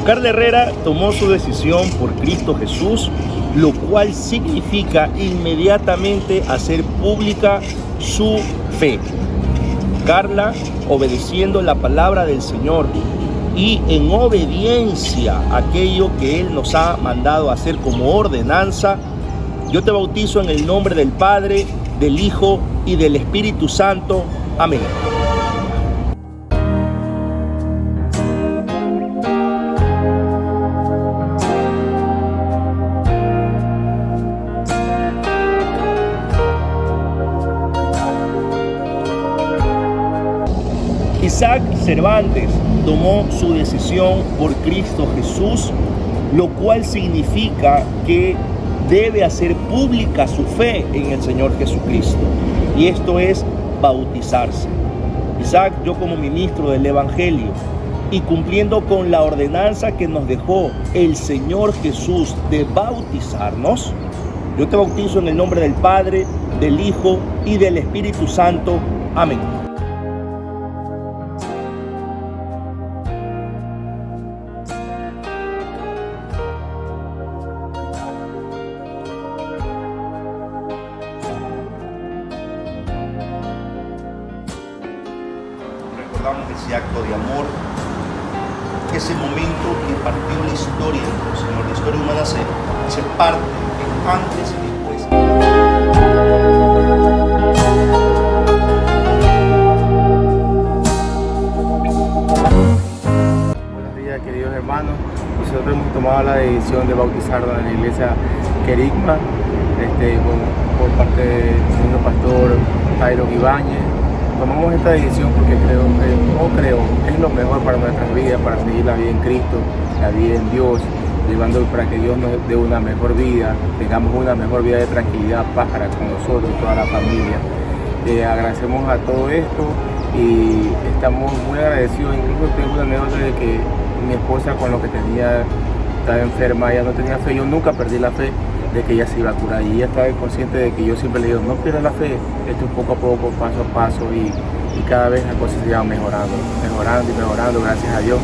Carla Herrera tomó su decisión por Cristo Jesús, lo cual significa inmediatamente hacer pública su fe. Carla, obedeciendo la palabra del Señor y en obediencia a aquello que Él nos ha mandado hacer como ordenanza, yo te bautizo en el nombre del Padre, del Hijo y del Espíritu Santo. Amén. Isaac Cervantes tomó su decisión por Cristo Jesús, lo cual significa que debe hacer pública su fe en el Señor Jesucristo, y esto es bautizarse. Isaac, yo como ministro del Evangelio y cumpliendo con la ordenanza que nos dejó el Señor Jesús de bautizarnos, yo te bautizo en el nombre del Padre, del Hijo y del Espíritu Santo. Amén. Recordamos ese acto de amor, ese momento que partió la historia, Señor, la historia humana se parte en antes y después. Buenos días, queridos hermanos. Nosotros hemos tomado la decisión de bautizarnos en la iglesia Querigma, por parte del señor pastor Jairo Ibáñez. Tomamos esta decisión porque creo es lo mejor para nuestras vidas, para seguir la vida en Cristo, la vida en Dios, llevando para que Dios nos dé una mejor vida, tengamos una mejor vida de tranquilidad, paz para con nosotros, toda la familia. Agradecemos a todo esto y estamos muy agradecidos. Incluso tengo una anécdota de que mi esposa, con lo que tenía, estaba enferma, ella no tenía fe. Yo nunca perdí la fe de que ella se iba a curar, y ella estaba consciente de que yo siempre le digo, no pierdas la fe, esto es poco a poco, paso a paso, y cada vez las cosas se van mejorando, gracias a Dios.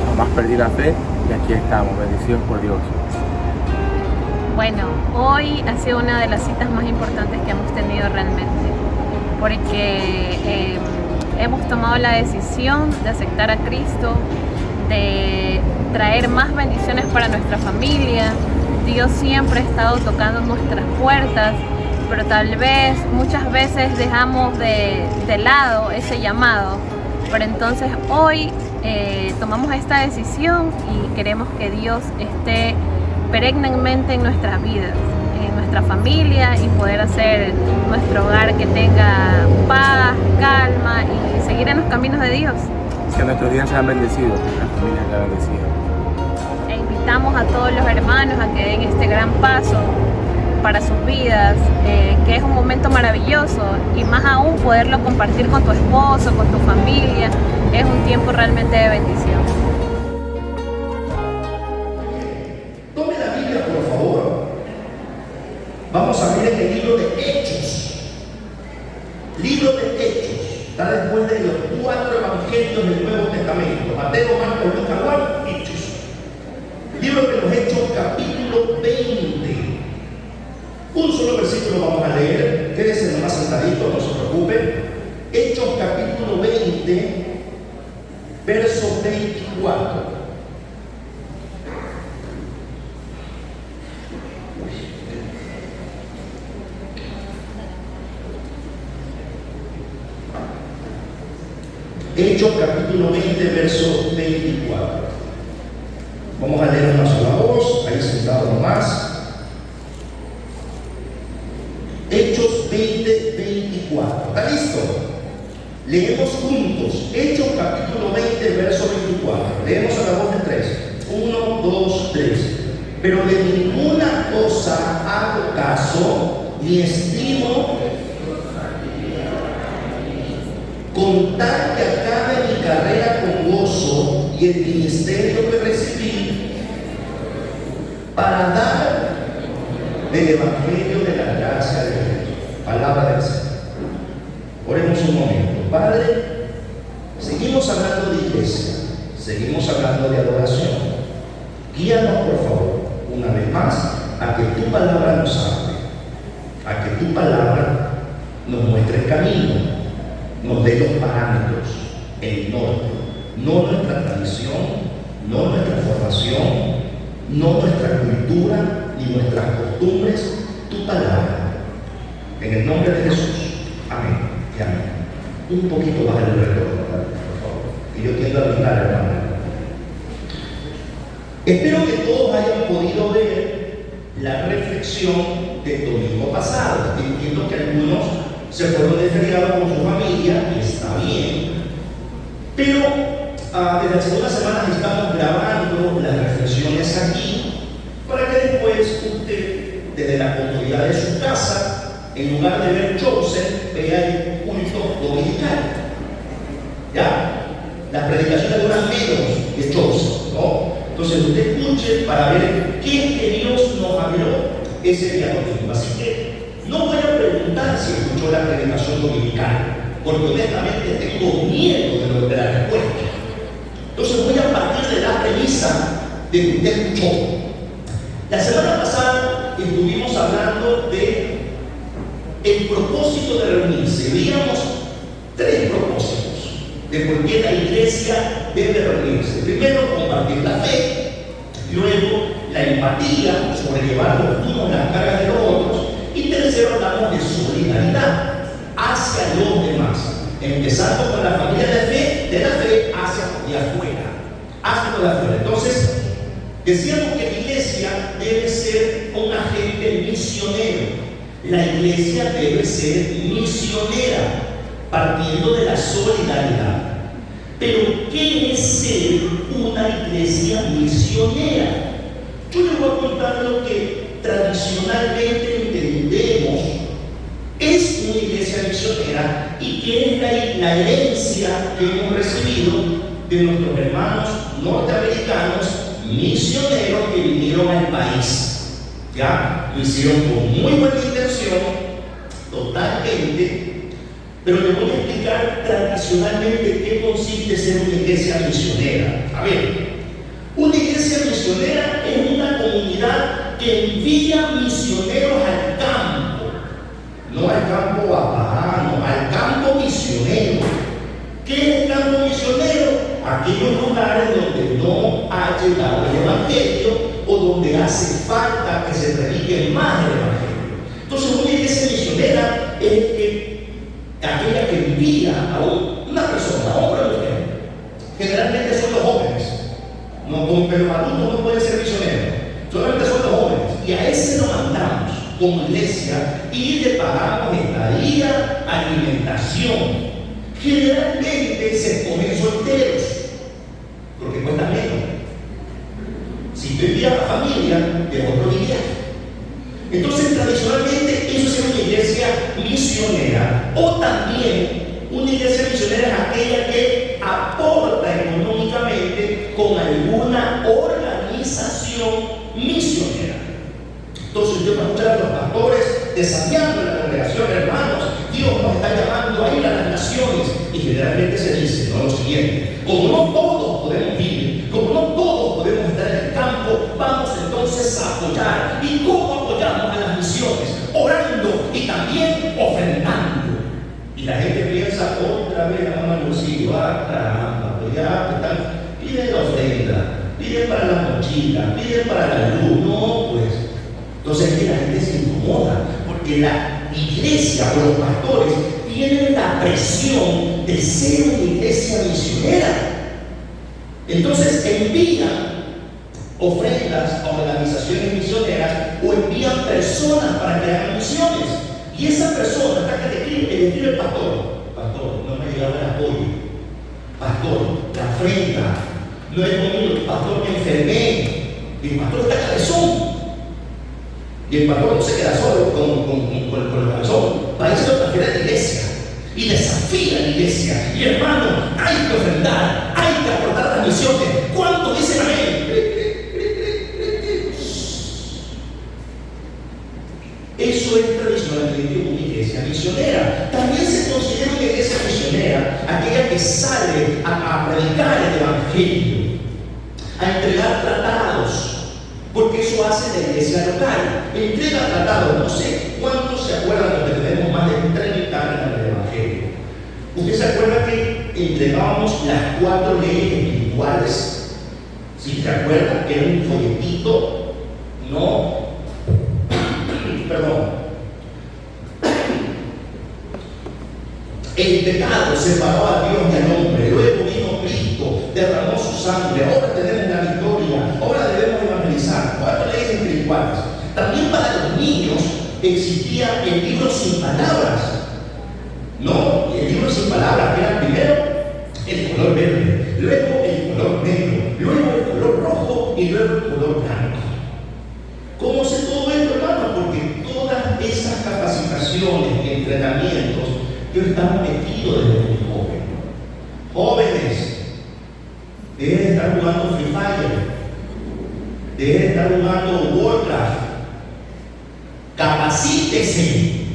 Jamás perdí la fe y aquí estamos, bendecidos por Dios. Bueno, hoy ha sido una de las citas más importantes que hemos tenido realmente, porque hemos tomado la decisión de aceptar a Cristo, de traer más bendiciones para nuestra familia. Dios siempre ha estado tocando nuestras puertas, pero tal vez muchas veces dejamos de lado ese llamado. Pero entonces hoy tomamos esta decisión y queremos que Dios esté perennemente en nuestras vidas, en nuestra familia, y poder hacer nuestro hogar que tenga paz, calma y seguir en los caminos de Dios. Que nuestros días sean bendecidos, que la familia sea bendecida. Invitamos a todos los hermanos a que den este gran paso para sus vidas, que es un momento maravilloso, y más aún poderlo compartir con tu esposo, con tu familia. Es un tiempo realmente de bendición. Tome la Biblia, por favor. Vamos a ver el libro de Hechos. Libro de Hechos. Está después de los 4 evangelios del Nuevo Testamento: Mateo, Marcos, Lucas, Juan, Hechos. Libro de los Hechos, capítulo 20. Un solo versículo vamos a leer. Quédese nomás sentadito, no se preocupe. Hechos, capítulo 20, verso 24. Hechos, capítulo 20, verso 24. Vamos a leer una sola voz, ahí sentado nomás. Hechos 20, 24. ¿Está listo? Leemos juntos. Hechos capítulo 20, verso 24. Leemos a la voz de 3. 1, 2, 3. Pero de ninguna cosa hago caso, ni estimo, con tal que acabe mi carrera con gozo y el ministerio que recibí, para dar del Evangelio de la gracia de Dios. Palabra del Señor. Oremos un momento. Padre, seguimos hablando de iglesia, seguimos hablando de adoración, Guíanos, por favor, una vez más, a que tu palabra nos hable, a que tu palabra nos muestre el camino, nos dé los parámetros, el norte, no nuestra tradición, no nuestra formación, no nuestra cultura, ni nuestras costumbres, tu palabra. En el nombre de Jesús. Amén y amén. Un poquito más el retorno, por favor. Y yo tiendo a brindar, hermano. Espero que todos hayan podido ver la reflexión del domingo pasado. Entiendo que algunos se fueron de feriado con su familia, y está bien. Pero desde hace unas semanas estamos grabando las reflexiones aquí para que después usted, desde la comodidad de su casa, en lugar de ver Chosen, vea el culto dominical. ¿Ya? Las predicaciones duran menos que Chosen, ¿no? Entonces usted escuche para ver qué es que Dios nos habló ese día domingo. Así que no voy a preguntar si escuchó la predicación dominical, porque honestamente tengo miedo de la respuesta. Entonces voy a partir de la premisa de que usted escuchó. La semana pasada estuvimos hablando de el propósito de reunirse. Veíamos 3 propósitos de por qué la iglesia debe reunirse. Primero, compartir la fe. Luego, la empatía, sobrellevar los unos las cargas de los otros. Y tercero, hablamos de solidaridad hacia los demás, empezando con la familia de la fe hacia afuera. Entonces, decíamos que la iglesia debe ser un agente misionero. La iglesia debe ser misionera, partiendo de la solidaridad. Pero, ¿qué es ser una iglesia misionera? Yo les voy a contar lo que tradicionalmente entendemos es una iglesia misionera y que es la herencia que hemos recibido de nuestros hermanos norteamericanos misioneros que vinieron al país. Ya lo hicieron con muy buena intención, totalmente, pero les voy a explicar tradicionalmente qué consiste ser una iglesia misionera. A ver, una iglesia misionera es una comunidad que envía misioneros al campo, no al campo bapajano, al campo misionero. ¿Qué es el campo misionero? Aquellos lugares donde no ha llegado el evangelio o donde hace falta que se predique más el evangelio. Entonces, una iglesia misionera es aquella que envía a una persona, hombre o mujer. Generalmente son los jóvenes, no, como los adultos no pueden ser misioneros, solamente son los jóvenes, y a ese lo mandamos como iglesia y le pagamos estadía, alimentación. Generalmente se escogen solteros porque cuesta menos. Si tú envías a la familia, de otro día. Entonces, tradicionalmente, eso es una iglesia misionera. O también, una iglesia misionera es aquella que aporta económicamente con alguna organización misionera. Entonces, yo me escucho a los pastores desafiando la congregación, hermanos, Dios nos está llamando a ir a las naciones. Y generalmente se dice, no, lo siguiente: como no todos podemos vivir, como no todos podemos estar en el campo, vamos entonces a apoyar. ¿Y cómo apoyamos a las misiones? Orando y también ofrendando. Y la gente piensa otra vez la mano al bolsillo: ah, caramba, pues ya están, piden la ofrenda, piden para la mochila, piden para la luz. No, pues. Entonces es que la gente se incomoda, porque la iglesia o los pastores tienen la presión de ser una iglesia misionera. Entonces envían ofrendas a organizaciones misioneras o envían personas para que hagan misiones. Y esa persona está que le escribe el pastor: pastor, no me ha llegado el apoyo. Pastor, la ofrenda no he comido. Pastor, me enfermé. Y el pastor está cabezón. Y el pastor no se queda solo con el cabezón. Para eso lo transfiere a la iglesia y desafía a la iglesia. Y hermano, hay que ofrendar, hay que aportar a las misiones. ¿Cuántos dicen amén? Eso es tradicionalmente una iglesia misionera. También se considera una iglesia misionera aquella que sale a predicar el evangelio, a entregar tratados, porque eso hace la iglesia local. Entrega tratados. No sé cuántos se acuerdan de que tenemos más de 30 años en el Evangelio. ¿Usted se acuerda que entregábamos las 4 leyes espirituales? ¿Sí se acuerda? Que era un folletito, no, perdón. El pecado separó a Dios y al hombre. Luego vino Cristo, derramó su sangre. Ahora tenemos la victoria. Ahora debemos evangelizar. 4 leyes espirituales. También para los niños existía el libro sin palabras. No, el libro sin palabras, que era primero el color verde, luego el color negro, luego el color rojo y luego el color blanco. ¿Cómo sé todo esto, hermano? Porque todas esas capacitaciones y entrenamientos yo estaba metido desde muy joven. Jóvenes, dejen de estar jugando Free Fire, dejen de estar jugando Warcraft, capacítese,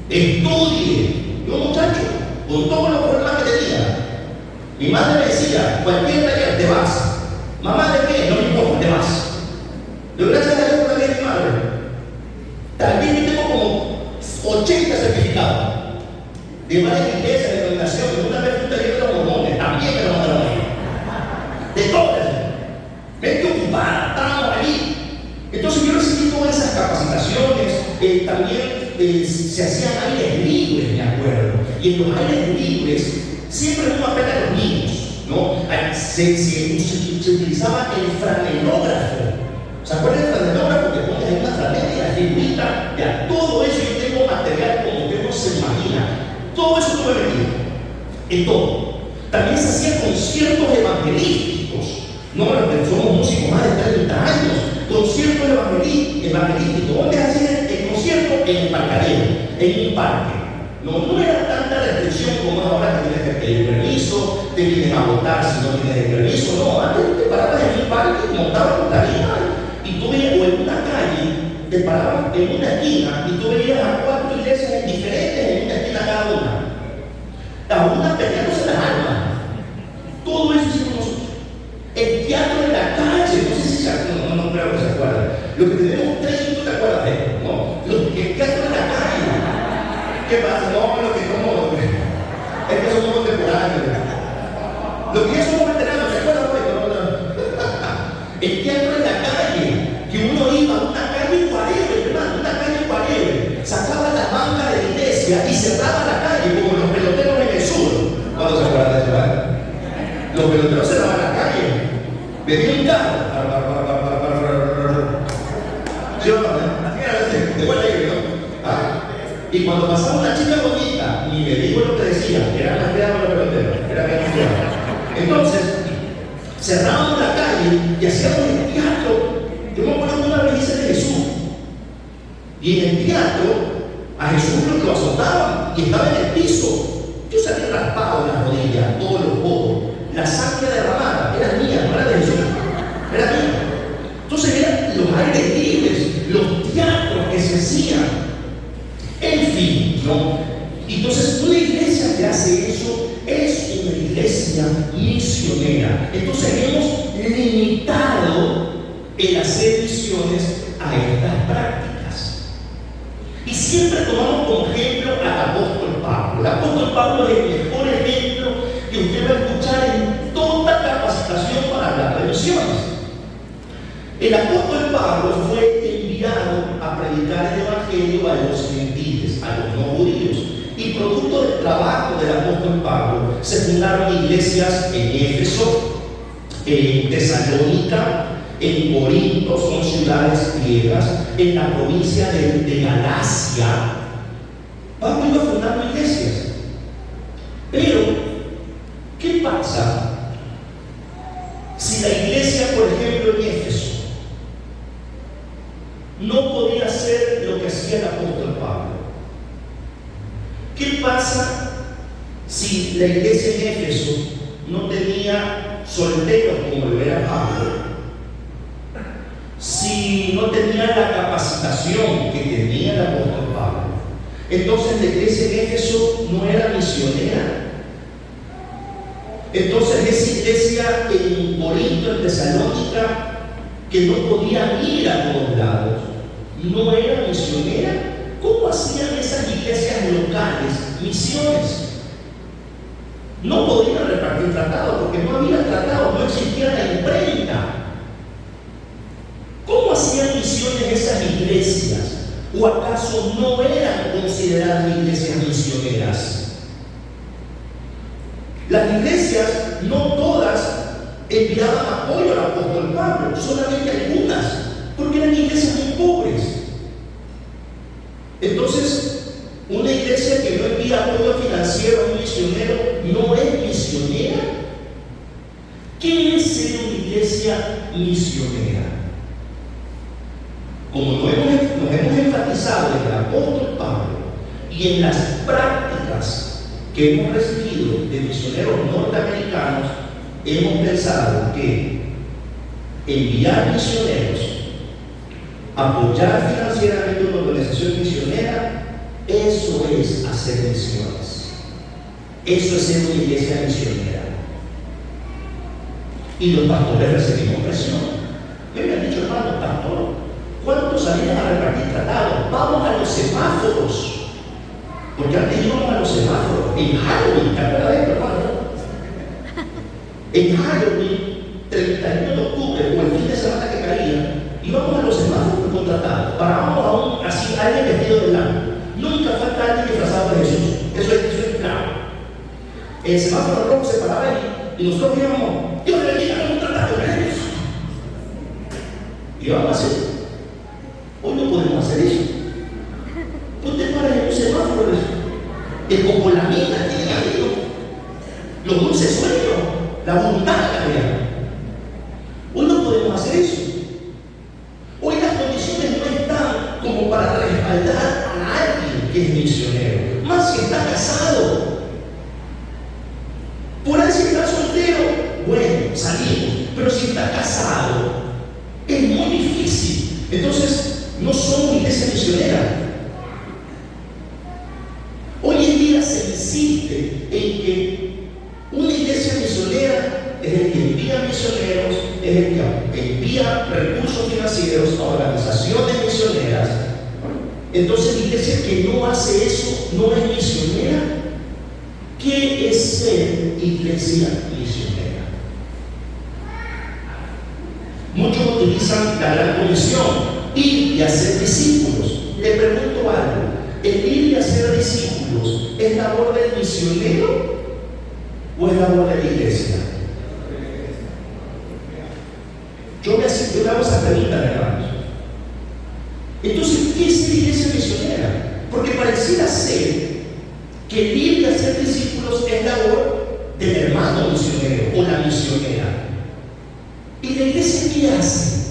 estudie. Yo, muchacho, con todos los problemas que tenía, mi madre me decía, cualquier taller te vas. Mamá, ¿de qué? No me importa, te vas. Yo, gracias a Dios por la vida de mi madre. También tengo como 80 certificados de varias iglesias, de denominaciones. Una vez fui un taller de los mormones, también me lo mandaron ahí. De todas. Mente ocupada, estábamos ahí. Entonces yo recibí todas esas capacitaciones. También se hacían aires libres, me acuerdo. Y en los aires libres siempre uno apela a los niños, ¿no? Se utilizaba el franelógrafo. ¿Se acuerdan del franelógrafo? Que pones en una franela y la figurita, ya, todo eso. Yo tengo material como usted no se imagina. Todo eso tuve metido, en todo. También se hacían conciertos evangelísticos. No, somos músicos más de 30 años. Conciertos evangelísticos. ¿Dónde hacían el concierto? En el parqueadero, en un parque. No era tanta restricción como ahora, que tienes que pedir permiso, te vienen a votar si no tienes el permiso. No, antes te parabas en un parque, montabas tu tarima y tú veías, o en una calle, te parabas en una esquina y tú veías a 4 iglesias diferentes en una esquina cada una. A una peleándose las almas. Todo eso hicimos nosotros. El teatro en la calle, no sé si se acuerdan, no creo que se acuerdan. Lo que tenemos 3, ¿tú te acuerdas de esto? ¿No? El teatro en la calle. ¿Qué pasa? No, lo que somos, es que somos contemporáneos. Lo que ya somos veteranos, ¿se acuerdan? El teatro en la calle, que uno iba a una calle Guarebe, hermano, una calle Guarebe, sacaba las bancas de la iglesia y cerraba la calle, como los peloteros en el sur. ¿Cuándo se acuerdan de eso? Los peloteros cerraban la calle, venía un carro, ¿sí o no? De vuelta ahí, ¿no? Y cuando pasaba una chica bonita, ni me digo lo que decía, era más creado los peloteros, era menos creado. Entonces, cerrábamos la calle y hacíamos el teatro. Yo me acuerdo que una vez hice de Jesús. Y en el teatro, a Jesús lo azotaban y estaba en el piso. Yo salía raspado en las rodillas, todos los codos. La sangre derramada era mía, no era de Jesús, era mía. Entonces eran los aires libres, los teatros que se hacían. En fin, ¿no? Entonces una iglesia que hace eso es una iglesia misionera. Entonces hemos limitado el hacer misiones a estas prácticas. Y siempre tomamos como ejemplo al apóstol Pablo. El apóstol Pablo es el mejor ejemplo que usted va a escuchar en toda capacitación para hablar de misiones. El apóstol Pablo fue enviado a predicar el evangelio a los gentiles, a los no judíos. Y producto del trabajo del apóstol Pablo, se fundaron iglesias en Éfeso, en Tesalónica, en Corinto, son ciudades griegas, en la provincia de Galacia. Pablo iba fundando iglesias. Pero, ¿qué pasa si la iglesia, por ejemplo, en Éfeso, no podía hacer lo que hacía el apóstol Pablo? ¿Qué pasa si la iglesia en Éfeso no tenía solteros como lo era Pablo? Si no tenía la capacitación que tenía el apóstol Pablo, entonces la iglesia en Éfeso no era misionera. Entonces esa iglesia en Corinto, en en Tesalónica que no podían ir a todos lados, no eran misioneras. ¿Cómo hacían esas iglesias locales misiones? No podían repartir tratados porque no había tratados, no existía la imprenta. ¿Cómo hacían misiones esas iglesias? ¿O acaso no eran consideradas iglesias misioneras? Las iglesias, no todas, enviaban apoyo al apóstol Pablo, solamente algunas, porque eran iglesias muy pobres. Entonces, una iglesia que no envía apoyo financiero a un misionero no es misionera. ¿Qué es ser una iglesia misionera? Como nos hemos enfatizado en el apóstol Pablo y en las prácticas que hemos recibido de misioneros norteamericanos, hemos pensado que enviar misioneros, apoyar financieramente una organización misionera, eso es hacer misiones. Eso es ser una iglesia misionera. Y los pastores recibimos presión. Me han dicho, hermano, pastor, ¿cuántos salían a repartir tratados? Vamos a los semáforos. Porque antes íbamos a los semáforos. En Halloween, ¿te acuerdas de esto, hermano? En Halloween, 31 de octubre, o el fin de semana que caía, íbamos a los semáforos contratados. Parábamos a un, así, alguien vestido de blanco. Nunca falta alguien disfrazado de Jesús. Eso es claro. El semáforo rojo se paraba ahí y nosotros íbamos, Dios le bendiga, un tratado de ellos. Y vamos a hacer. Hoy no podemos hacer eso. Tú te paras en un semáforo, el copolamina tiene ahí, los dulces sueños, la voluntad cambiar. Hoy no podemos hacer eso. Hoy las condiciones no están como para respaldar a alguien que es misionero, más si está casado. Por ahí si está soltero, bueno, salimos, pero si está casado, es muy difícil. Entonces, no somos iglesia misionera. Hoy en día se insiste en que una iglesia misionera es el que envía misioneros, es el que envía recursos financieros a organizaciones misioneras. Entonces, la iglesia que no hace eso no es misionera. ¿Qué es ser iglesia misionera? Muchos utilizan la gran comisión, ir y hacer discípulos. Le pregunto algo, ¿el ir y hacer discípulos es labor del misionero o es labor de la iglesia? Yo me hago esa pregunta, hermanos. Entonces, ¿qué es ser iglesia misionera? Porque pareciera ser que el ir y hacer discípulos es labor del hermano misionero o la misionera. ¿Y la iglesia qué hace?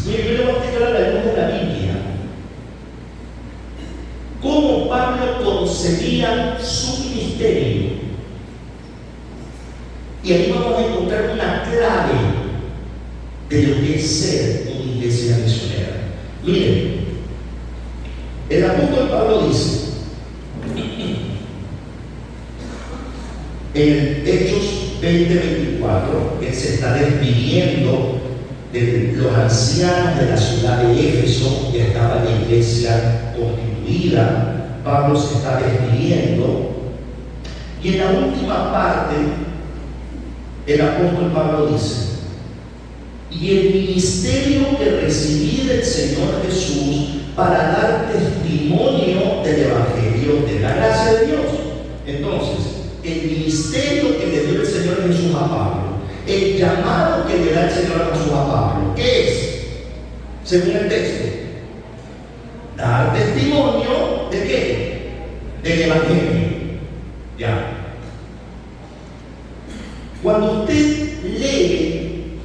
Mire, yo le voy a explicar la luz de la Biblia. Cómo Pablo concebía su ministerio. Y ahí vamos a encontrar una clave de lo que es ser una iglesia misionera. Miren, el apóstol Pablo dice en Hechos 20:24, él se está despidiendo de los ancianos de la ciudad de Éfeso, que estaba la iglesia constituida. Pablo se está despidiendo, y en la última parte el apóstol Pablo dice: y el ministerio que recibí del Señor Jesús para dar testimonio del Evangelio de la gracia de Dios. Entonces, el ministerio que le dio el Señor Jesús a Pablo, el llamado que le da el Señor Jesús a Pablo, ¿qué es? Según el texto, dar testimonio ¿de qué? Del Evangelio. Ya. Cuando usted lee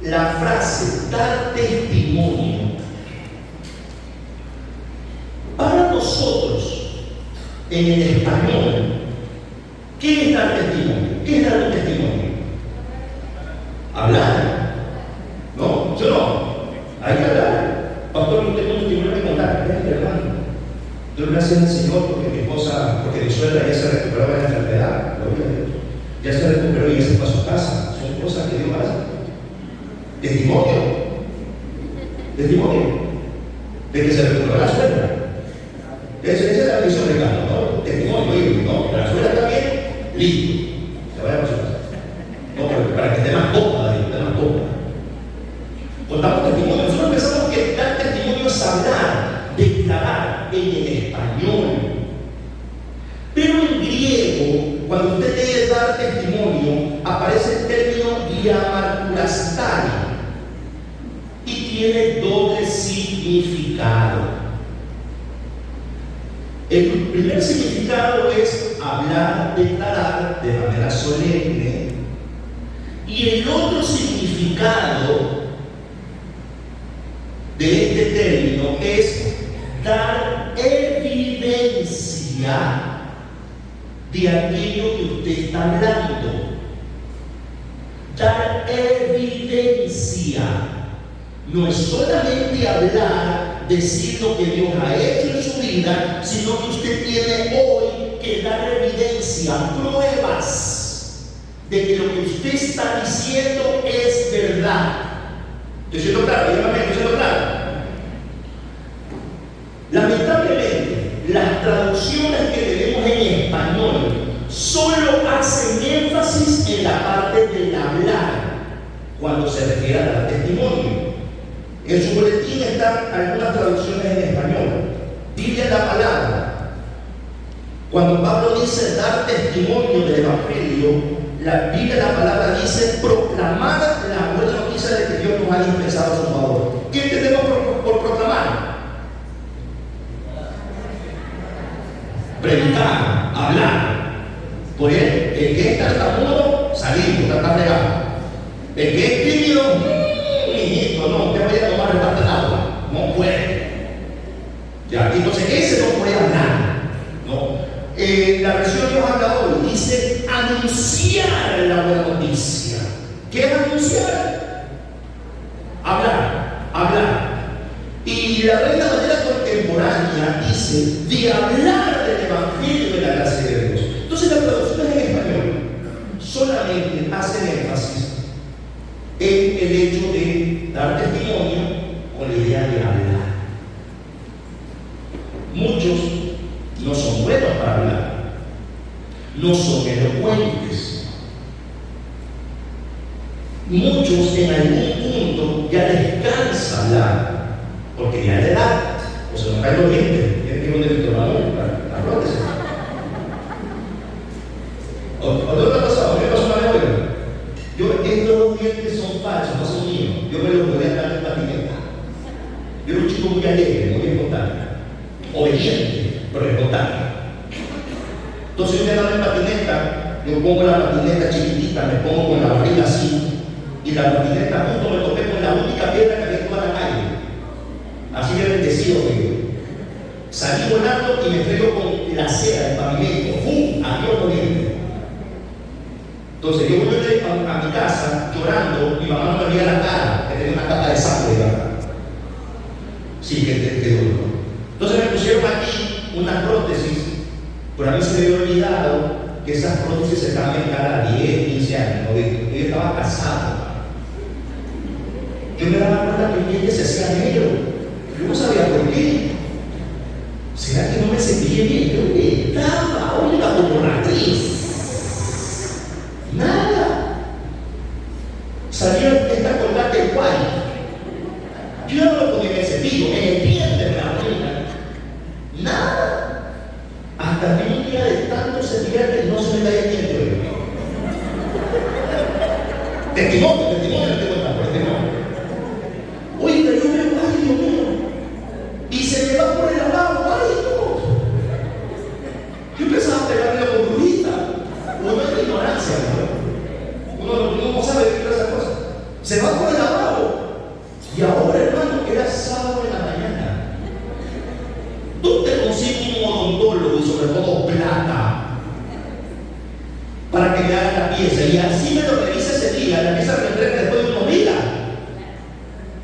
la frase dar testimonio, para nosotros en el español, ¿qué es dar testimonio? ¿Qué es dar un testimonio? Hablar. No, yo no. Hay que hablar. Pastor, no tengo un testimonio que contar. Ven, hermano. Doy gracias al Señor porque mi esposa, porque mi suegra ya se recuperó de la enfermedad. Gloria a Dios. Ya se recuperó y ya se fue a su casa. Son cosas Testimonio. Testimonio. De que se recuperó la suegra. Esa es la bendición de Carlos, ¿no? Testimonio, ¿no? La suegra está bien, listo. Se vaya a su casa. No, pero para que esté más cómoda, esté más cómoda. Contamos testimonio. Nosotros pensamos que dar testimonio es hablar, declarar en el español. Pero en griego, cuando usted lee dar testimonio, aparece el término diamarturastario y tiene doble significado. El primer significado es hablar, declarar de manera solemne, y el otro significado de este término es dar evidencia de aquello que usted está hablando. Dar evidencia no es solamente hablar, decir lo que Dios ha hecho en su vida, sino que usted tiene hoy que dar evidencia, pruebas de que lo que usted está diciendo es verdad. ¿Estoy siendo claro? Dígame, ¿estoy siendo claro? Lamentablemente, las traducciones que tenemos en español solo hacen énfasis en la parte del hablar cuando se refiere a dar testimonio. En su boletín están algunas traducciones en español. Biblia la palabra. Cuando Pablo dice dar testimonio del Evangelio, la Biblia la palabra dice proclamar la buena noticia de que Dios nos ha dispensado a su favor. ¿Qué entendemos por proclamar? Predicar, hablar. Por él, el que es tartamudo, salir, está fregado. El que es tímido, hijito, no, usted vaya a tomar el parte del agua, no puede. Ya, entonces ese no puede hablar, ¿no? La versión de los habladores dice anunciar la buena noticia. ¿Qué es anunciar? Hablar, hablar. Y la Reina Valera contemporánea dice de hablar del Evangelio de la gracia de Dios. Entonces las traducciones en español solamente hacen énfasis en el hecho de dar testimonio con la idea de hablar. Muchos no son buenos para hablar, no son elocuentes. Muchos en algún punto ya les cansa hablar, porque ya de edad, o se nos caen los dientes, tienen que ir donde el tornador, la prótesis. ¿O no te ha pasado? ¿Qué pasó una vez hoy? Estos dos dientes son falsos, no son míos. Yo me los voy a dar en patineta. Yo era un chico muy alegre, muy espontáneo, obediente, pero espontáneo. Entonces yo me daba en patineta, yo pongo la patineta chiquitita, me pongo con la barriga así, y la patineta justo me topé con la única piedra que había en toda la calle. Así de bendecido que yo. Salí volando y me estrello con la acera del pavimento. ¡Bum! Adiós los dientes. Entonces yo volví a mi casa llorando, mi mamá no me veía la cara, que tenía una capa de sangre, ¿verdad? Sí, que duro. Entonces me pusieron aquí una prótesis, pero a mí se me había olvidado que esas prótesis se cambian cada 10, 15 años. ¿No? Yo estaba casado. Yo me daba cuenta que mi diente se hacía negro. Yo no sabía por qué. ¿Será que no me cepillé bien? Yo estaba, oiga, como ratriz. Nada. Salía esta colgate guay. Yo no lo ponía en el cepillo, en el diente de la abuela. Nada. Hasta que un día de tanto cepillar que no se me caía el diente. Testimonio, te cuento, por testimonio. Oiga, yo me ay, Dios mío. Y se me va por el lavabo, ay, no. Yo empezaba a pegarle con brujita. Uno es de ignorancia, ¿no? Uno no sabe qué es esa cosa. Se va por el lavabo. Y ahora, hermano, era sábado en la mañana. Tú te consigues un odontólogo y sobre todo plata para que le haga la pieza. Y así me lo revisa ese día. La pieza me lo entrega después de unos días.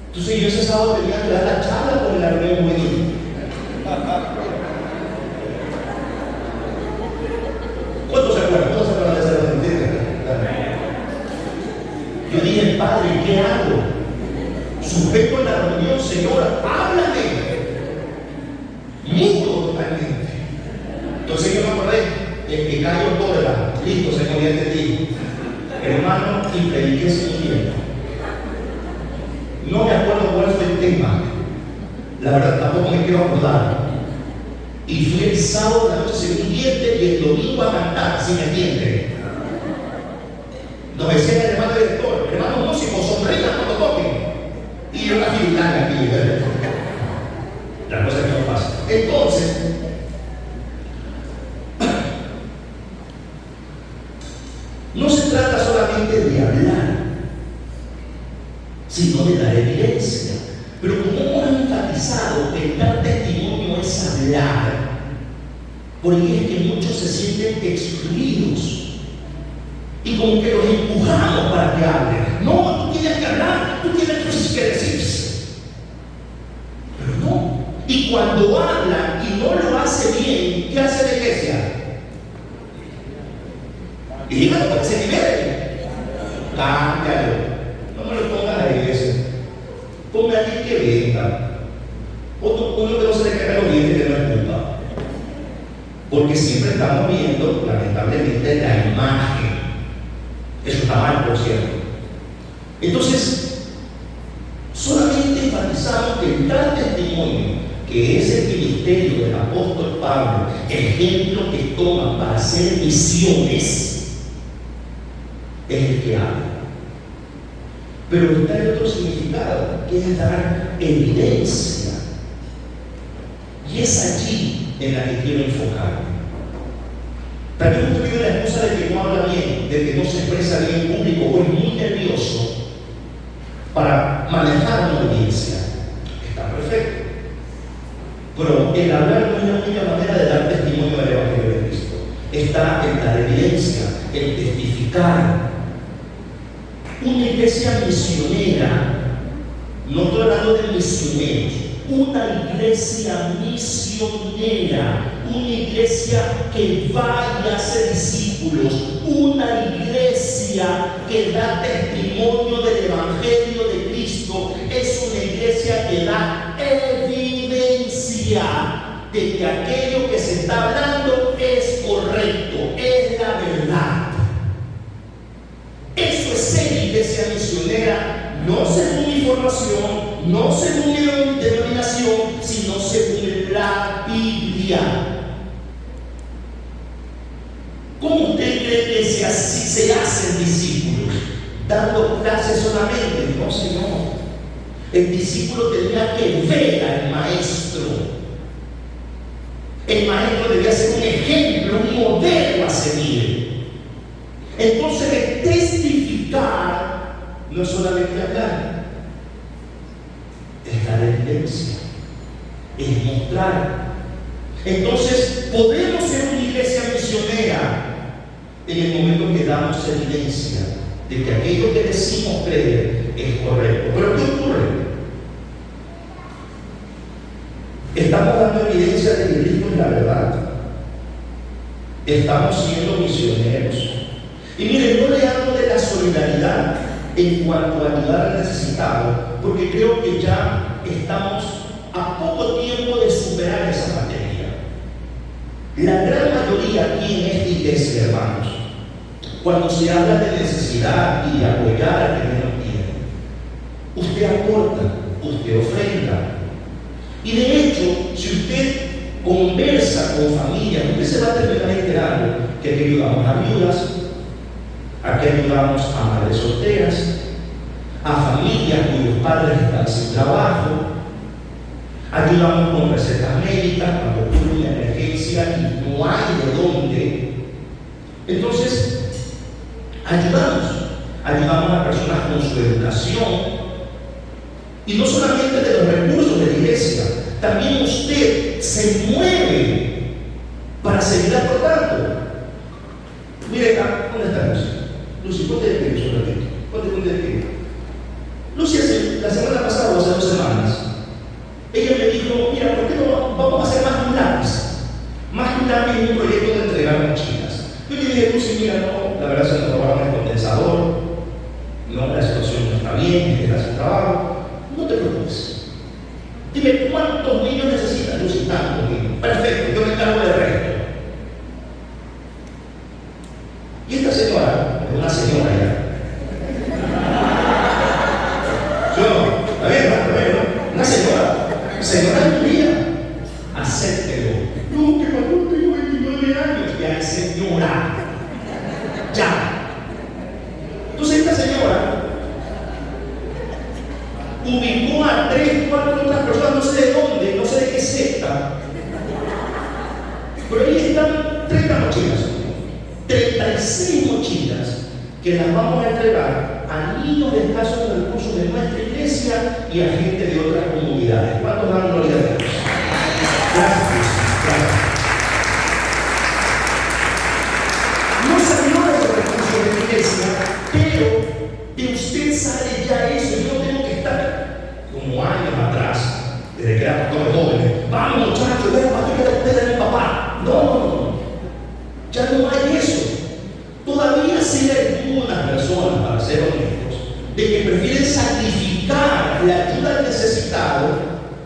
Entonces yo ese sábado tenía que dar la charla con el arreglo juvenil. ¿Cuántos se acuerdan? ¿Cuántos se acuerdan de esa reunión? Yo dije, padre, ¿qué hago? sujeto en la reunión, Señor, háblame. Mudo totalmente. Entonces yo me acordé que cayó todo listo, Señor, ya entendí. Hermano, y prediqué sin tiempo. No me acuerdo cuál fue el tema. La verdad tampoco me quiero acordar. Y fui el sábado de la noche siguiente y el domingo a cantar, si me entiende. Nos decía el hermano director, hermano músico, sonrían cuando toquen. Y yo la filtrana aquí, ¿verdad? La cosa que no pasa. Entonces, no se trata solamente de hablar, sino de dar evidencia. Pero como hemos enfatizado que el dar testimonio es hablar, porque es que muchos se sienten excluidos y como que los empujamos para que hablen. No, tú tienes que hablar, tú tienes cosas que decir. Pero no. Y cuando habla y no lo hace bien, ¿qué hace la iglesia? Y díganlo para que se liberen. Cámbialo. No me lo pongas a la iglesia. Ponme a alguien que venda. Uno que no se le caiga los dientes que no es culpa. Porque siempre estamos viendo, lamentablemente, la imagen. Eso está mal, por cierto. Entonces, solamente enfatizamos que el tal testimonio, que es el ministerio del apóstol Pablo, ejemplo que toma para hacer misiones, es el que habla. Pero está el otro significado, que es dar evidencia. Y es allí en la que quiero enfocarme. También usted tiene la excusa de que no habla bien, de que no se expresa bien en público o es muy nervioso para manejar una audiencia. Está perfecto. Pero el hablar no es la única manera de dar testimonio del Evangelio de Cristo. Está en dar evidencia, en testificar. Una iglesia misionera, no estoy hablando de misioneros, una iglesia misionera, una iglesia que vaya a hacer discípulos, una iglesia que da testimonio del Evangelio de Cristo, es una iglesia que da evidencia de que aquello que se está hablando es correcto, es la verdad. Eso es ser iglesia misionera, no según mi formación, no según mi denominación, sino según la Biblia. ¿Cómo usted cree que se hacen discípulos? ¿Dando clases solamente? No, Señor. El discípulo tenía que ver al maestro. El maestro debía ser un ejemplo, un modelo a seguir. Entonces, el testificar no es solamente hablar, es dar evidencia, es mostrar. Entonces, podemos ser una iglesia misionera en el momento que damos evidencia de que aquello que decimos creer es correcto. Pero ¿qué ocurre? Estamos dando evidencia de que Cristo es la verdad. Estamos siendo misioneros. Y miren, no le hablo de la solidaridad en cuanto a ayudar al necesitado, porque creo que ya estamos a poco tiempo de superar esa materia. La gran mayoría aquí en esta iglesia, hermanos, cuando se habla de necesidad y de apoyar al que menos tiene, usted aporta, usted ofrenda. Y de hecho, si usted conversa con familia, usted se va a terminar enterando que aquí ayudamos a viudas, aquí ayudamos a madres solteras, a familias cuyos padres están sin trabajo, ayudamos con recetas médicas cuando ocurre una emergencia y no hay de dónde. Entonces, ayudamos a personas con su educación, y no solamente de los recursos de la iglesia, también usted se mueve para seguir aportando. Mire acá, ¿dónde está Lucy? Lucy, ponte de pie sobre ti. Ponte de pie. Lucy, la semana pasada o hace 2 semanas, ella me dijo, mira, ¿por qué no vamos a hacer más que un lápiz? Más que un lápiz en un proyecto de entregar mochilas. Yo le dije, Lucy, mira, no, la verdad se nos robaron el condensador, no, la situación no está bien, está sin trabajo. No te ubicó a 3, 4 otras personas, no sé de dónde, no sé de qué secta. Pero ahí están 30 mochilas, 36 mochilas que las vamos a entregar a niños de escasos recursos de nuestra iglesia y a gente de otras comunidades. ¿Cuántos dan gloria a Dios? Gracias, gracias. No salió de los recursos de la iglesia, pero de usted sale ya eso. Yo tengo que estar como años atrás, desde que era pastor de jóvenes. Vamos muchachos, vean pastor que usted es mi papá. No, ya no hay eso. Todavía sí hay algunas personas, para ser honestos, de que prefieren sacrificar la ayuda al necesitado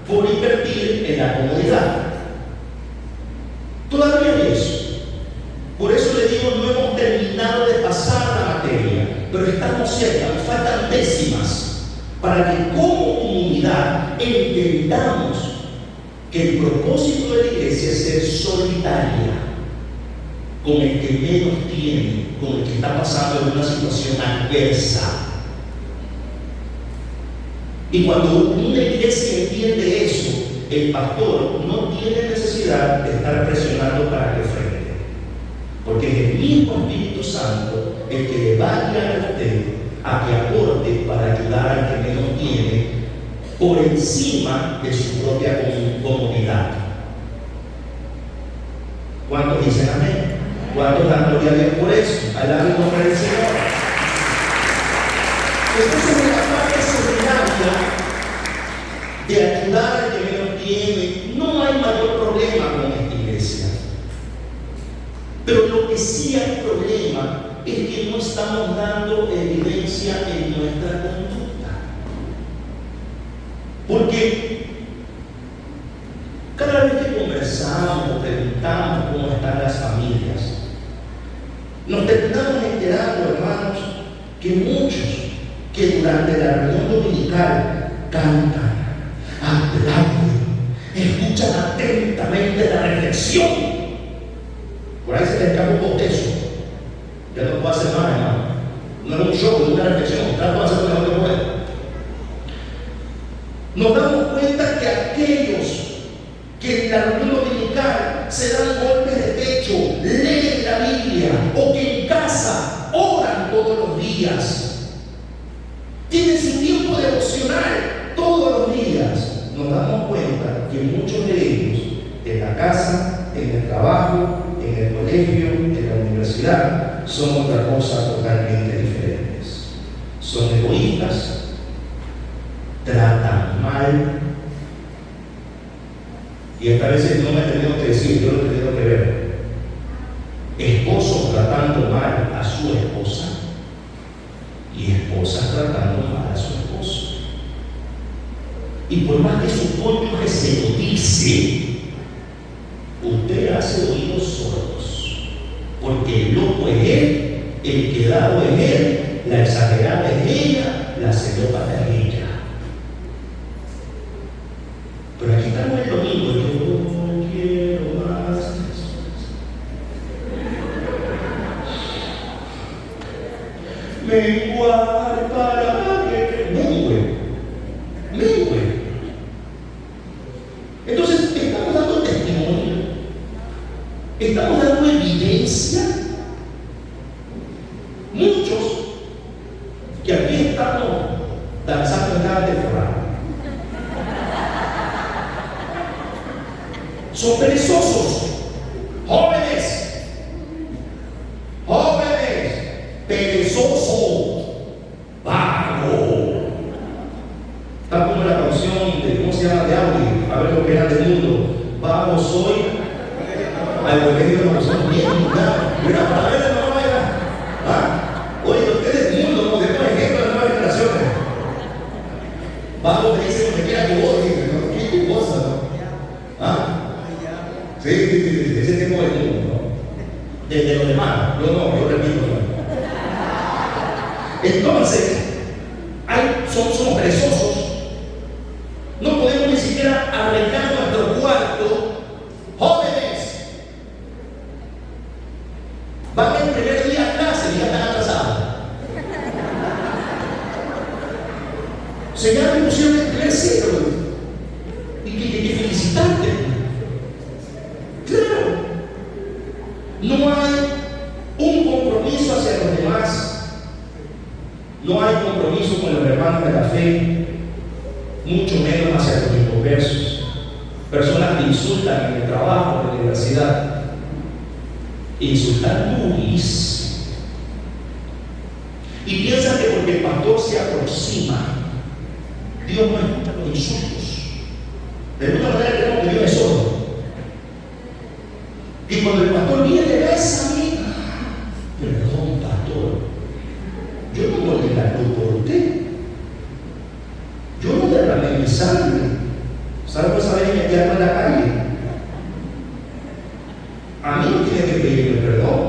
por invertir en la comunidad. Todavía hay eso. Por eso le digo, no hemos terminado de pasar la materia, pero estamos cerca, nos faltan décimas para que como comunidad entendamos que el propósito de la iglesia es ser solidaria con el que menos tiene, con el que está pasando en una situación adversa. Y cuando una iglesia entiende eso, el pastor no tiene necesidad de estar presionando para que ofrende, porque es el mismo Espíritu Santo el que le va a guiar a usted a que aporte para ayudar al que menos tiene por encima de su propia comunidad. ¿Cuántos dicen amén? ¿Cuántos dan gloria a Dios por eso? Alaba el nombre del Señor. Entonces, en la parte solidaria de ayudar al que menos tiene, no hay mayor problema con esta iglesia. Pero lo que sí hay problema es que no estamos dando evidencia en nuestra conducta. Porque cada vez que conversamos o preguntamos cómo están las familias, nos terminamos enterando, hermanos, que muchos que durante la reunión dominical cantan, aplauden, escuchan atentamente la reflexión. Por ahí se les escapa un bostezo. Ya no puedo hacer más, hermano. No es un show, es una reflexión. Trato de hacer lo mejor que puedo. Nos damos cuenta que aquellos que en la reunión dominical se dan golpes de pecho, leen la Biblia, o que en casa oran todos los días, tienen su tiempo devocional todos los días, nos damos cuenta que muchos de ellos, en la casa, en el trabajo, en el colegio, en la universidad, son otra cosa totalmente diferentes. Son egoístas, tratan mal. Y esta vez no me he tenido que decir, yo lo he tenido que ver. Esposos tratando mal a su esposa y esposas tratando mal a su esposo. Y por más que su cónyuge se lo dice, usted hace oídos sordos, porque el loco es él, el quedado es él, la exagerada es ella, la celópata es ella. Pero aquí estamos el domingo, yo no quiero más. Menguar para que mengue. Entonces, estamos dando testimonio, estamos dando evidencia. Muchos que aquí estamos danzando en cada temporada son perezosos, jóvenes, perezosos, vago. Está como la canción de, ¿cómo se llama? De Audi, a ver lo que era del mundo. Vago soy, al que digo no son bien, mira, para ver de nuevo allá. ¿Ah? Oye, ustedes del mundo, no de buen ejemplo de nuevas generaciones. Vago te dice lo que quiera que vos digas, ¿no? ¿Qué tu cosa, no? ¿Ah? Sí, ese tipo de mundo, ¿no? De los demás, yo repito, ¿no? Entonces, somos perezosos, no podemos ni siquiera arreglar nuestro cuarto. Jóvenes, van el primer día a clase y ya están atrasados. Señor, me pusieron el primer cero y que felicitarte. Claro, no hay un compromiso hacia los demás, no hay compromiso con los hermanos de la fe, mucho menos hacia los inconversos. Personas que insultan en el trabajo, en la universidad, insultan durísimo. Y piensan que porque el pastor se aproxima, Dios no escucha los insultos. De alguna manera creemos que Dios es sordo. Y cuando el pastor viene, bésame. Perdón, pastor, yo no volví la cruz por usted. Yo no derramé mi sangre. ¿Sabe cosa de meterme en la calle? A mí no tiene que pedirme perdón.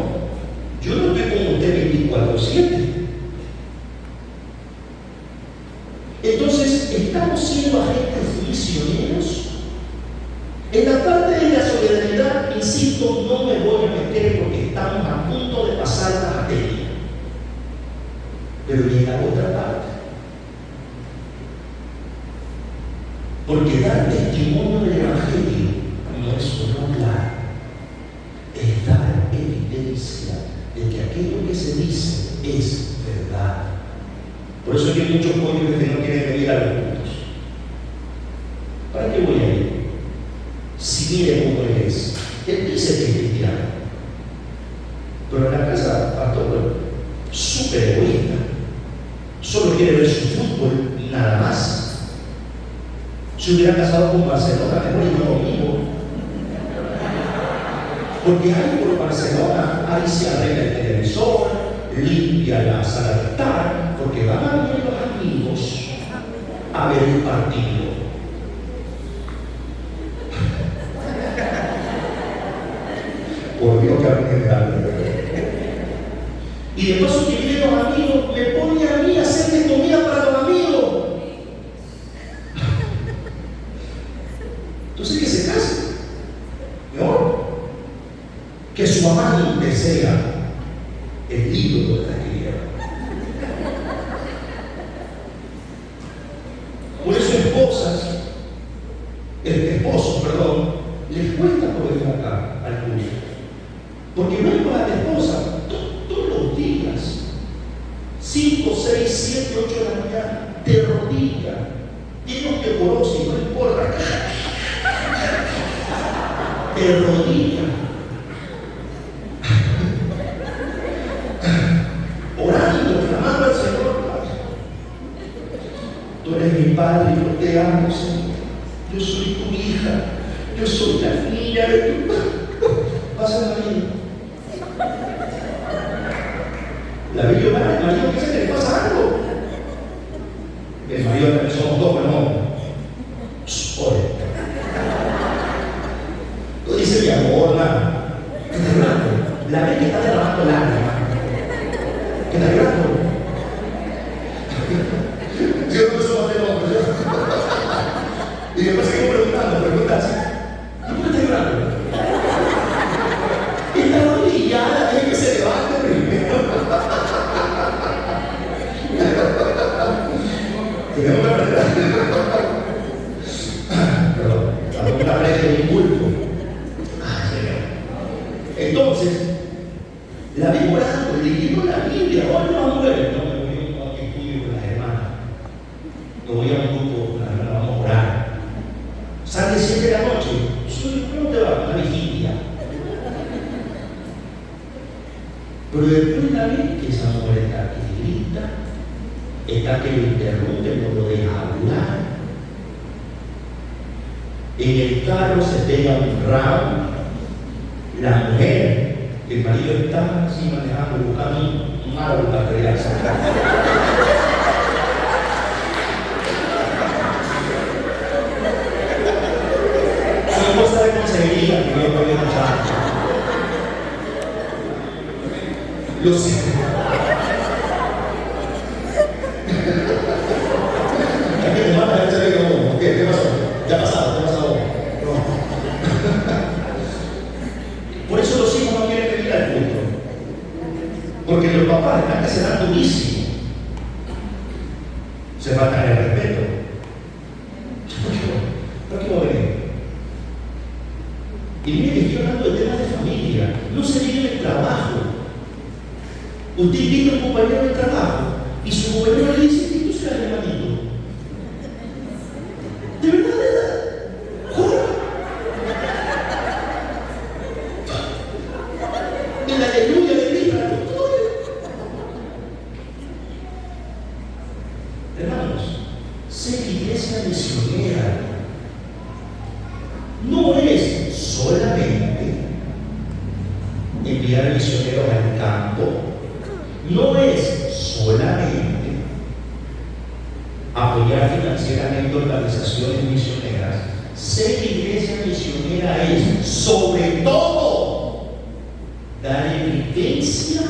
Yo no estoy con usted 24/7. Entonces, ¿estamos siendo agentes misioneros? En la parte de la solidaridad, insisto, no me voy a meter porque estamos a punto de pasar la materia. Pero llega otra parte. Porque dar testimonio del Evangelio no es solo hablar, es dar evidencia de que aquello que se dice es verdad. Por eso es que hay muchos cónyuges que no quieren venir a los cultos. ¿Para qué voy a ir? Si mire cómo él es. Él dice que es cristiano, pero en la casa, pastor, súper egoísta. Solo quiere ver su fútbol, nada más. Si hubiera casado con Barcelona, mejor y no conmigo. Porque ahí por Barcelona, ahí se arregla el televisor, limpia la sala de estar, porque van a venir los amigos a ver el partido. Por Dios que argumentar. Y de paso que vienen los amigos, me pone a mí a hacerle comida para los amigos. Entonces que se case. Mejor que su amante sea el ídolo de la tierra. Por eso esposos, les cuesta por venir acá al culto. Porque ven para la esposa todos los días, 5, 6, 7, 8 de la mañana, de rodillas, tiene osteoporosis, no importa, de rodillas, orando, clamando al Señor. Tú eres mi Padre, yo te amo, Señor. Yo soy tu hija, yo soy la niña de tu Padre. Pasa la vida. La Biblia, el marido piensa que le pasa algo. El marido también somos dos, pero no. Ore. Tú dices, mi amor, ¿qué está llorando? La vez que está derramando lágrimas. ¿Qué está llorando? Yo no somos de hombres. Y después seguimos preguntas. ¿Y por qué está llorando? Está arrodillada, tiene que se levante primero. Tenemos que aprender. Perdón, tampoco la aprende de inculto. Entonces, la vi orando, leyendo la Biblia. Hoy no muere. No me voy a un estudio con las hermanas. No voy a un grupo con las hermanas, vamos a orar. Sale 7 de la noche. ¿Cómo te va? Una vigilia. Pero después la vi que esa mujer está que grita, está que lo interrumpe, no lo deja hablar. En el carro se pega un round. La mujer, el marido está así manejando, buscando un árbol para pelearse. Son cosas de consejería que yo no voy a escuchar. Lo siento. ¿Qué pasó? Ya pasado. No. Por eso los hijos no quieren venir al culto. Porque los papás están que se dan durísimo. Se falta el respeto. ¿Por qué va a venir? Y mire que estoy hablando de temas de familia. No se vive en el trabajo. Usted invita a un compañero de trabajo y su compañero le dice que tú serás el hermanito. ¿De verdad? ¿Juro? Y la aleluya de Cristo. Hermanos, ser iglesia misionera no es solamente enviar misioneros al campo, no es solamente apoyar financieramente organizaciones misioneras. Ser iglesia misionera es, sobre todo, dar evidencia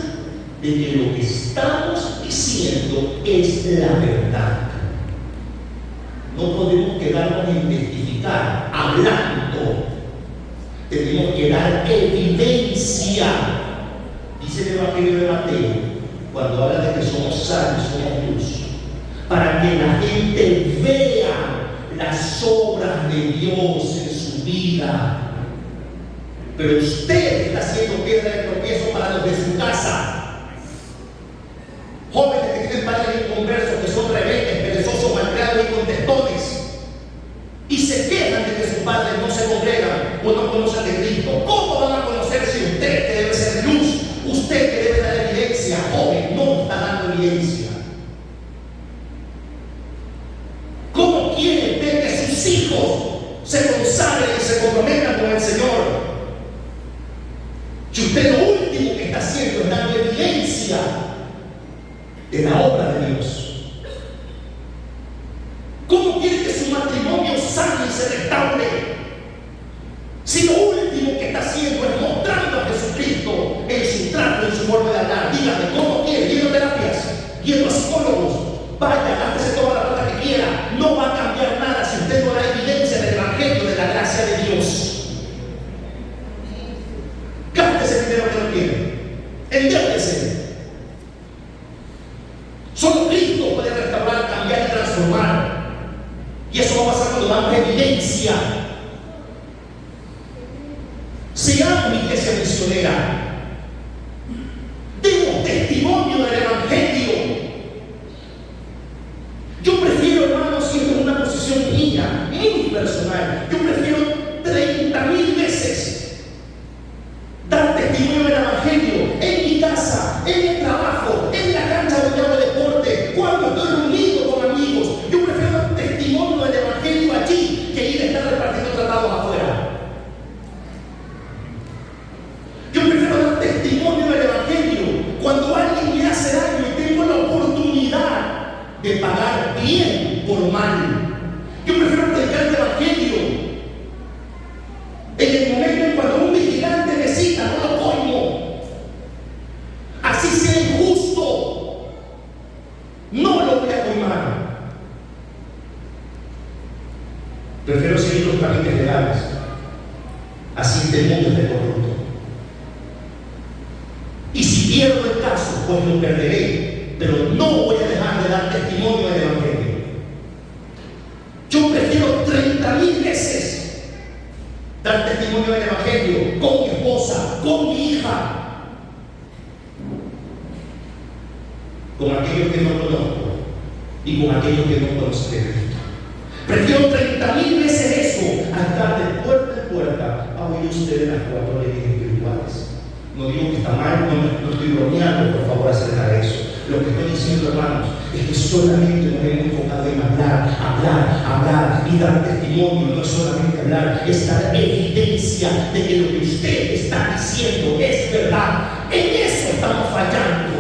de que lo que estamos diciendo es la verdad. No podemos quedarnos en testificar, hablando. Tenemos que dar evidencia. Dice el Evangelio de Mateo, cuando habla de que somos sal y somos luz, para que la gente vea las obras de Dios en su vida. Pero usted está haciendo piedra de tropiezo para los de su casa. Jóvenes que tienen padres inconversos, que son rebeldes, perezosos, malcriados y contestones, y se quejan de que sus padres no se congregan o no conocen de Cristo. ¿Cómo van a conocer si usted, que debe ser luz, usted que debe dar evidencia, joven, no está dando evidencia? ¿Cómo quiere usted que sus hijos se consagren y se comprometan con el Señor si usted lo último que está haciendo es dando evidencia de la obra de Dios? ¿Cómo quiere que su matrimonio sane y se restaure si lo último que está haciendo es mostrando a Jesucristo en su trato, en su forma de hablar? Dígame, ¿cómo quiere? Yendo a terapias, yendo a psicólogos, vaya, gástese toda la plata que quiera, no va a cambiar nada si usted no da evidencia del Evangelio, de la gracia de Dios. Gástese el dinero que no tiene, endeúdese. Solo Cristo puede restaurar, cambiar y transformar. Y eso va a pasar cuando damos evidencia. Seamos iglesia misionera. Demos testimonio del Evangelio. Yo prefiero, hermanos, si esto es una posición mía, muy personal, yo prefiero 30,000 veces dar testimonio del Evangelio en mi casa, en el trabajo, en la cancha donde hago deporte, cuando estoy reunido con amigos. Yo prefiero dar testimonio del Evangelio allí que ir a estar repartiendo tratados afuera. Yo prefiero dar testimonio del Evangelio cuando alguien me hace daño y tengo la oportunidad de pagar bien por mal. Yo prefiero predicar el Evangelio en el momento en cuando un vigilante necesita, no lo coimo. Así sea injusto, no lo voy a coimar. Prefiero seguir los trámites legales. Así el mundo esté corrupto. Y si pierdo el caso, pues lo perderé, pero no voy a dejar de dar testimonio del Evangelio. Yo prefiero 30,000 veces dar testimonio del Evangelio con mi esposa, con mi hija, con aquellos que no conozco y con aquellos que no conocen de Cristo. Prefiero 30,000 veces eso a estar de puerta en puerta a oír ustedes las 4 leyes espirituales. No digo que está mal, no estoy bromeando, por favor, acerca de eso. Lo que estoy diciendo, hermanos, es que solamente nos hemos enfocado en hablar y dar testimonio. No es solamente hablar, es dar evidencia de que lo que usted está diciendo es verdad. En eso estamos fallando.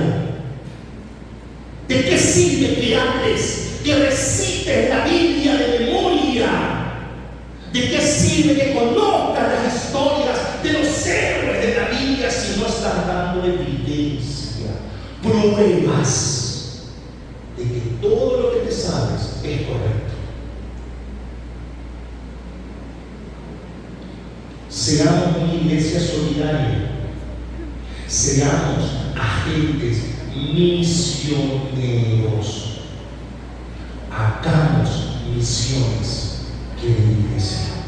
¿De qué sirve que hables, que recites la Biblia de memoria? ¿De qué sirve que conozcas las historias de los héroes de la Biblia si no estás dando evidencia, pruebas de que todo lo que te sabes es correcto? Seamos una iglesia solidaria, seamos agentes misioneros. hagamos misiones, quiere decir.